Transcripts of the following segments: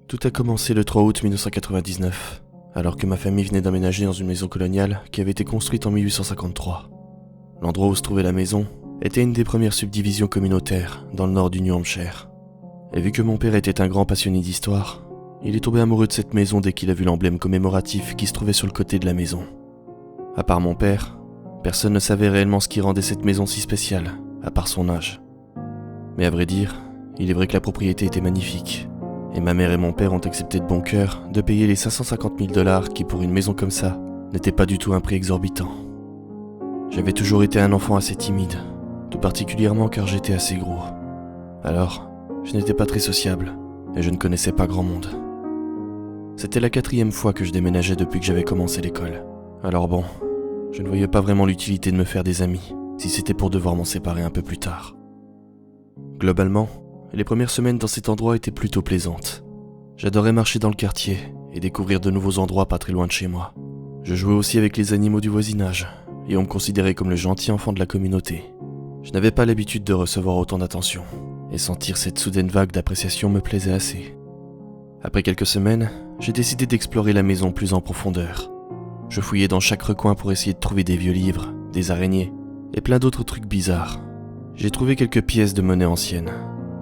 Tout a commencé le 3 août 1999, alors que ma famille venait d'emménager dans une maison coloniale qui avait été construite en 1853. L'endroit où se trouvait la maison était une des premières subdivisions communautaires dans le nord du New Hampshire. Et vu que mon père était un grand passionné d'histoire, il est tombé amoureux de cette maison dès qu'il a vu l'emblème commémoratif qui se trouvait sur le côté de la maison. À part mon père, personne ne savait réellement ce qui rendait cette maison si spéciale, à part son âge. Mais à vrai dire, il est vrai que la propriété était magnifique. Et ma mère et mon père ont accepté de bon cœur de payer les 550 000 $ qui, pour une maison comme ça, n'était pas du tout un prix exorbitant. J'avais toujours été un enfant assez timide, tout particulièrement car j'étais assez gros. Alors, je n'étais pas très sociable, et je ne connaissais pas grand monde. C'était la 4e fois que je déménageais depuis que j'avais commencé l'école. Alors bon, je ne voyais pas vraiment l'utilité de me faire des amis, si c'était pour devoir m'en séparer un peu plus tard. Globalement, les premières semaines dans cet endroit étaient plutôt plaisantes. J'adorais marcher dans le quartier et découvrir de nouveaux endroits pas très loin de chez moi. Je jouais aussi avec les animaux du voisinage et on me considérait comme le gentil enfant de la communauté. Je n'avais pas l'habitude de recevoir autant d'attention et sentir cette soudaine vague d'appréciation me plaisait assez. Après quelques semaines, j'ai décidé d'explorer la maison plus en profondeur. Je fouillais dans chaque recoin pour essayer de trouver des vieux livres, des araignées et plein d'autres trucs bizarres. J'ai trouvé quelques pièces de monnaie anciennes,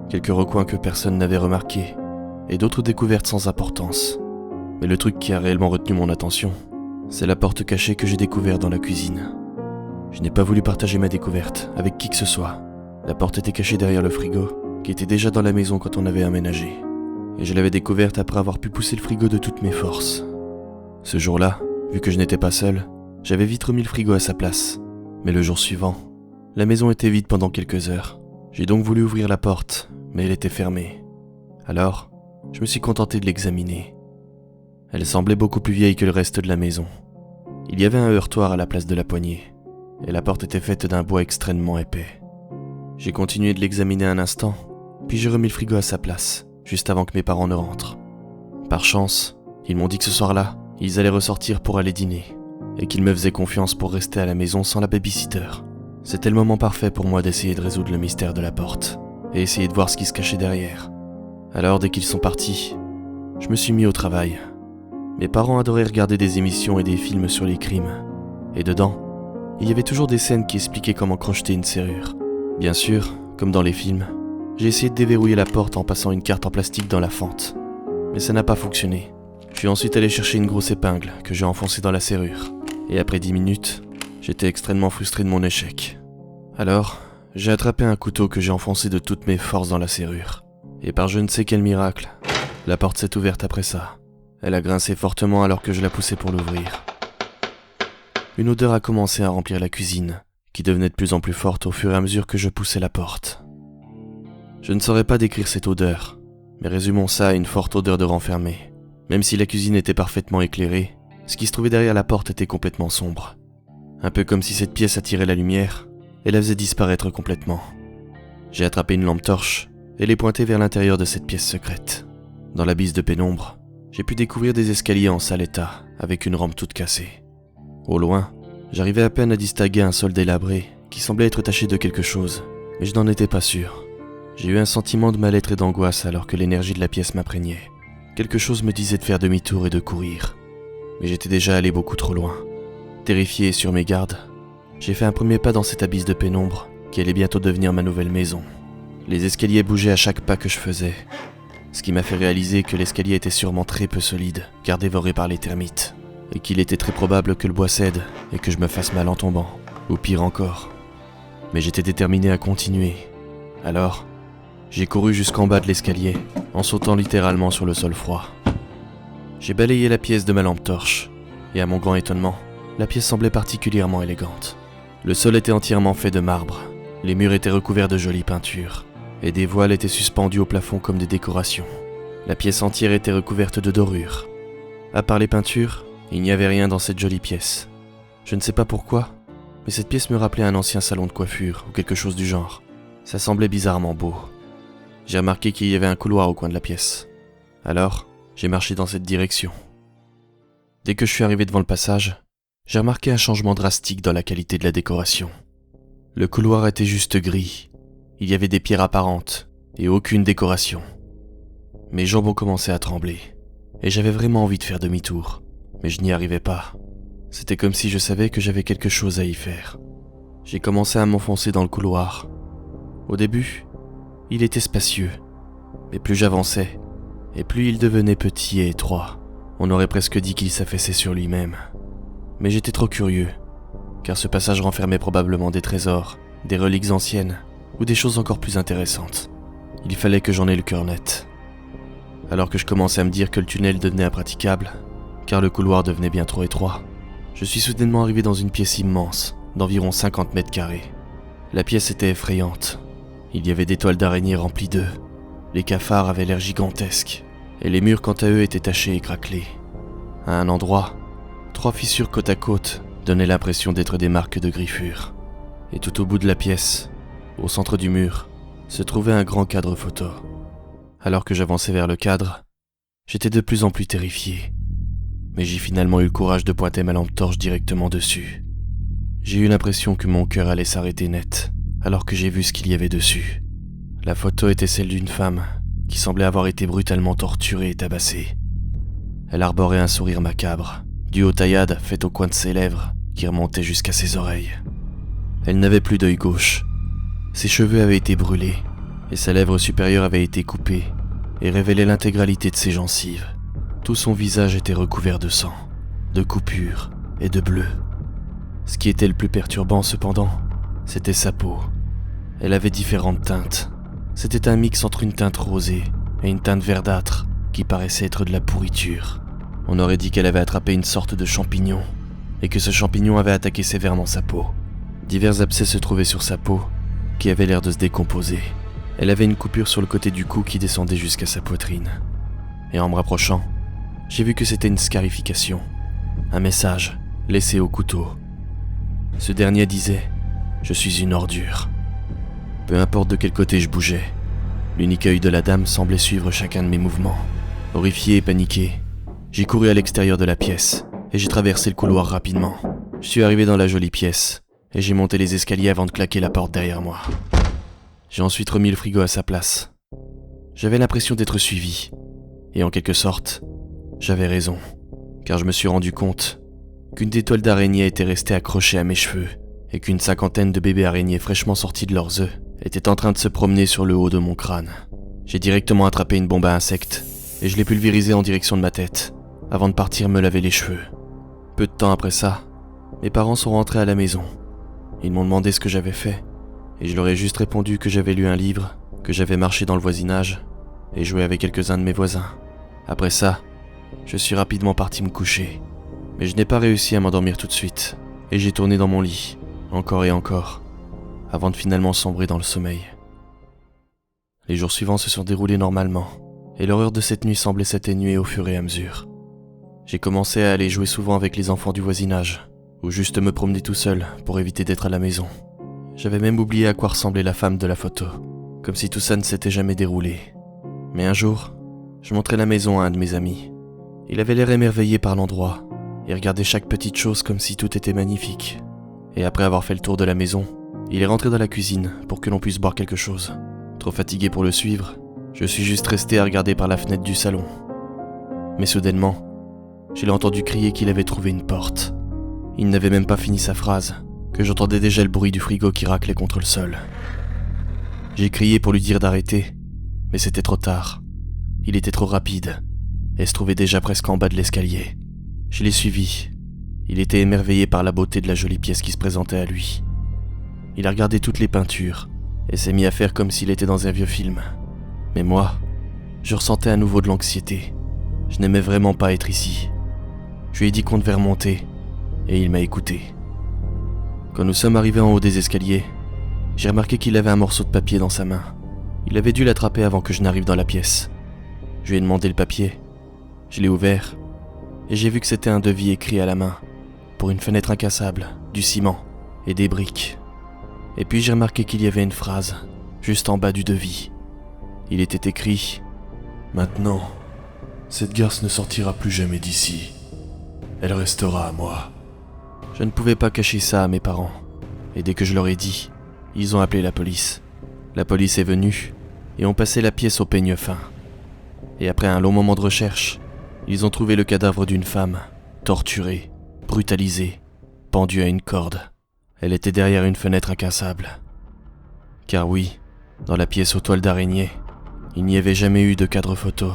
quelques recoins que personne n'avait remarqués, et d'autres découvertes sans importance. Mais le truc qui a réellement retenu mon attention, c'est la porte cachée que j'ai découverte dans la cuisine. Je n'ai pas voulu partager ma découverte avec qui que ce soit. La porte était cachée derrière le frigo, qui était déjà dans la maison quand on avait aménagé. Et je l'avais découverte après avoir pu pousser le frigo de toutes mes forces. Ce jour-là, vu que je n'étais pas seul, j'avais vite remis le frigo à sa place. Mais le jour suivant, la maison était vide pendant quelques heures. J'ai donc voulu ouvrir la porte, mais elle était fermée. Alors, je me suis contenté de l'examiner. Elle semblait beaucoup plus vieille que le reste de la maison. Il y avait un heurtoir à la place de la poignée, et la porte était faite d'un bois extrêmement épais. J'ai continué de l'examiner un instant, puis j'ai remis le frigo à sa place, juste avant que mes parents ne rentrent. Par chance, ils m'ont dit que ce soir-là, ils allaient ressortir pour aller dîner, et qu'ils me faisaient confiance pour rester à la maison sans la babysitter. C'était le moment parfait pour moi d'essayer de résoudre le mystère de la porte, et essayer de voir ce qui se cachait derrière. Alors dès qu'ils sont partis, je me suis mis au travail. Mes parents adoraient regarder des émissions et des films sur les crimes, et dedans, il y avait toujours des scènes qui expliquaient comment crocheter une serrure. Bien sûr, comme dans les films, j'ai essayé de déverrouiller la porte en passant une carte en plastique dans la fente, mais ça n'a pas fonctionné. Je suis ensuite allé chercher une grosse épingle que j'ai enfoncée dans la serrure, et après 10 minutes, j'étais extrêmement frustré de mon échec. Alors, j'ai attrapé un couteau que j'ai enfoncé de toutes mes forces dans la serrure. Et par je ne sais quel miracle, la porte s'est ouverte après ça. Elle a grincé fortement alors que je la poussais pour l'ouvrir. Une odeur a commencé à remplir la cuisine, qui devenait de plus en plus forte au fur et à mesure que je poussais la porte. Je ne saurais pas décrire cette odeur, mais résumons ça à une forte odeur de renfermé. Même si la cuisine était parfaitement éclairée, ce qui se trouvait derrière la porte était complètement sombre. Un peu comme si cette pièce attirait la lumière et la faisait disparaître complètement. J'ai attrapé une lampe torche et l'ai pointée vers l'intérieur de cette pièce secrète. Dans l'abysse de pénombre, j'ai pu découvrir des escaliers en sale état, avec une rampe toute cassée. Au loin, j'arrivais à peine à distinguer un sol délabré qui semblait être taché de quelque chose, mais je n'en étais pas sûr. J'ai eu un sentiment de mal-être et d'angoisse alors que l'énergie de la pièce m'imprégnait. Quelque chose me disait de faire demi-tour et de courir, mais j'étais déjà allé beaucoup trop loin. Terrifié et sur mes gardes, j'ai fait un premier pas dans cet abysse de pénombre qui allait bientôt devenir ma nouvelle maison. Les escaliers bougeaient à chaque pas que je faisais, ce qui m'a fait réaliser que l'escalier était sûrement très peu solide, car dévoré par les termites, et qu'il était très probable que le bois cède et que je me fasse mal en tombant, ou pire encore. Mais j'étais déterminé à continuer. Alors, j'ai couru jusqu'en bas de l'escalier, en sautant littéralement sur le sol froid. J'ai balayé la pièce de ma lampe torche, et à mon grand étonnement, la pièce semblait particulièrement élégante. Le sol était entièrement fait de marbre, les murs étaient recouverts de jolies peintures, et des voiles étaient suspendues au plafond comme des décorations. La pièce entière était recouverte de dorures. À part les peintures, il n'y avait rien dans cette jolie pièce. Je ne sais pas pourquoi, mais cette pièce me rappelait un ancien salon de coiffure ou quelque chose du genre. Ça semblait bizarrement beau. J'ai remarqué qu'il y avait un couloir au coin de la pièce. Alors, j'ai marché dans cette direction. Dès que je suis arrivé devant le passage, j'ai remarqué un changement drastique dans la qualité de la décoration. Le couloir était juste gris. Il y avait des pierres apparentes et aucune décoration. Mes jambes ont commencé à trembler, et j'avais vraiment envie de faire demi-tour, mais je n'y arrivais pas. C'était comme si je savais que j'avais quelque chose à y faire. J'ai commencé à m'enfoncer dans le couloir. Au début, il était spacieux, mais plus j'avançais, et plus il devenait petit et étroit. On aurait presque dit qu'il s'affaissait sur lui-même. Mais j'étais trop curieux, car ce passage renfermait probablement des trésors, des reliques anciennes, ou des choses encore plus intéressantes. Il fallait que j'en aie le cœur net. Alors que je commençais à me dire que le tunnel devenait impraticable, car le couloir devenait bien trop étroit, je suis soudainement arrivé dans une pièce immense, d'environ 50 mètres carrés. La pièce était effrayante. Il y avait des toiles d'araignées remplies d'œufs. Les cafards avaient l'air gigantesques, et les murs quant à eux étaient tachés et craquelés. À un endroit, 3 fissures côte à côte donnaient l'impression d'être des marques de griffures. Et tout au bout de la pièce, au centre du mur, se trouvait un grand cadre photo. Alors que j'avançais vers le cadre, j'étais de plus en plus terrifié. Mais j'ai finalement eu le courage de pointer ma lampe torche directement dessus. J'ai eu l'impression que mon cœur allait s'arrêter net, alors que j'ai vu ce qu'il y avait dessus. La photo était celle d'une femme qui semblait avoir été brutalement torturée et tabassée. Elle arborait un sourire macabre, dû aux taillades faites au coin de ses lèvres qui remontaient jusqu'à ses oreilles. Elle n'avait plus d'œil gauche. Ses cheveux avaient été brûlés, et sa lèvre supérieure avait été coupée et révélait l'intégralité de ses gencives. Tout son visage était recouvert de sang, de coupures et de bleu. Ce qui était le plus perturbant cependant, c'était sa peau. Elle avait différentes teintes. C'était un mix entre une teinte rosée et une teinte verdâtre qui paraissait être de la pourriture. On aurait dit qu'elle avait attrapé une sorte de champignon et que ce champignon avait attaqué sévèrement sa peau. Divers abcès se trouvaient sur sa peau qui avait l'air de se décomposer. Elle avait une coupure sur le côté du cou qui descendait jusqu'à sa poitrine. Et en me rapprochant, j'ai vu que c'était une scarification, un message laissé au couteau. Ce dernier disait « Je suis une ordure ». Peu importe de quel côté je bougeais, l'unique œil de la dame semblait suivre chacun de mes mouvements. Horrifié et paniqué, j'ai couru à l'extérieur de la pièce et j'ai traversé le couloir rapidement. Je suis arrivé dans la jolie pièce et j'ai monté les escaliers avant de claquer la porte derrière moi. J'ai ensuite remis le frigo à sa place. J'avais l'impression d'être suivi, et en quelque sorte, j'avais raison, car je me suis rendu compte qu'une des toiles d'araignée était restée accrochée à mes cheveux, et qu'une 50aine de bébés araignées fraîchement sortis de leurs œufs étaient en train de se promener sur le haut de mon crâne. J'ai directement attrapé une bombe à insectes, et je l'ai pulvérisée en direction de ma tête, avant de partir me laver les cheveux. Peu de temps après ça, mes parents sont rentrés à la maison. Ils m'ont demandé ce que j'avais fait, et je leur ai juste répondu que j'avais lu un livre, que j'avais marché dans le voisinage, et joué avec quelques-uns de mes voisins. Après ça, je suis rapidement parti me coucher, mais je n'ai pas réussi à m'endormir tout de suite, et j'ai tourné dans mon lit, encore et encore, avant de finalement sombrer dans le sommeil. Les jours suivants se sont déroulés normalement, et l'horreur de cette nuit semblait s'atténuer au fur et à mesure. J'ai commencé à aller jouer souvent avec les enfants du voisinage, ou juste me promener tout seul pour éviter d'être à la maison. J'avais même oublié à quoi ressemblait la femme de la photo, comme si tout ça ne s'était jamais déroulé. Mais un jour, je montrais la maison à un de mes amis. Il avait l'air émerveillé par l'endroit, et regardait chaque petite chose comme si tout était magnifique. Et après avoir fait le tour de la maison, il est rentré dans la cuisine pour que l'on puisse boire quelque chose. Trop fatigué pour le suivre, je suis juste resté à regarder par la fenêtre du salon. Mais soudainement, je l'ai entendu crier qu'il avait trouvé une porte. Il n'avait même pas fini sa phrase, que j'entendais déjà le bruit du frigo qui raclait contre le sol. J'ai crié pour lui dire d'arrêter, mais c'était trop tard. Il était trop rapide, et se trouvait déjà presque en bas de l'escalier. Je l'ai suivi. Il était émerveillé par la beauté de la jolie pièce qui se présentait à lui. Il a regardé toutes les peintures, et s'est mis à faire comme s'il était dans un vieux film. Mais moi, je ressentais à nouveau de l'anxiété. Je n'aimais vraiment pas être ici. Je lui ai dit qu'on devait remonter, et il m'a écouté. Quand nous sommes arrivés en haut des escaliers, j'ai remarqué qu'il avait un morceau de papier dans sa main. Il avait dû l'attraper avant que je n'arrive dans la pièce. Je lui ai demandé le papier. Je l'ai ouvert, et j'ai vu que c'était un devis écrit à la main, pour une fenêtre incassable, du ciment et des briques. Et puis j'ai remarqué qu'il y avait une phrase, juste en bas du devis. Il était écrit « Maintenant, cette garce ne sortira plus jamais d'ici. Elle restera à moi. » Je ne pouvais pas cacher ça à mes parents, et dès que je leur ai dit, ils ont appelé la police. La police est venue, et ont passé la pièce au peigne fin. Et après un long moment de recherche, ils ont trouvé le cadavre d'une femme, torturée, brutalisée, pendue à une corde. Elle était derrière une fenêtre incassable. Car oui, dans la pièce aux toiles d'araignée, il n'y avait jamais eu de cadre photo.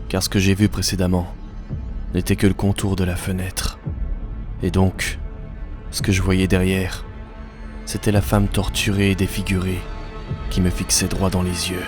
Car ce que j'ai vu précédemment n'était que le contour de la fenêtre. Et donc, ce que je voyais derrière, c'était la femme torturée et défigurée qui me fixait droit dans les yeux.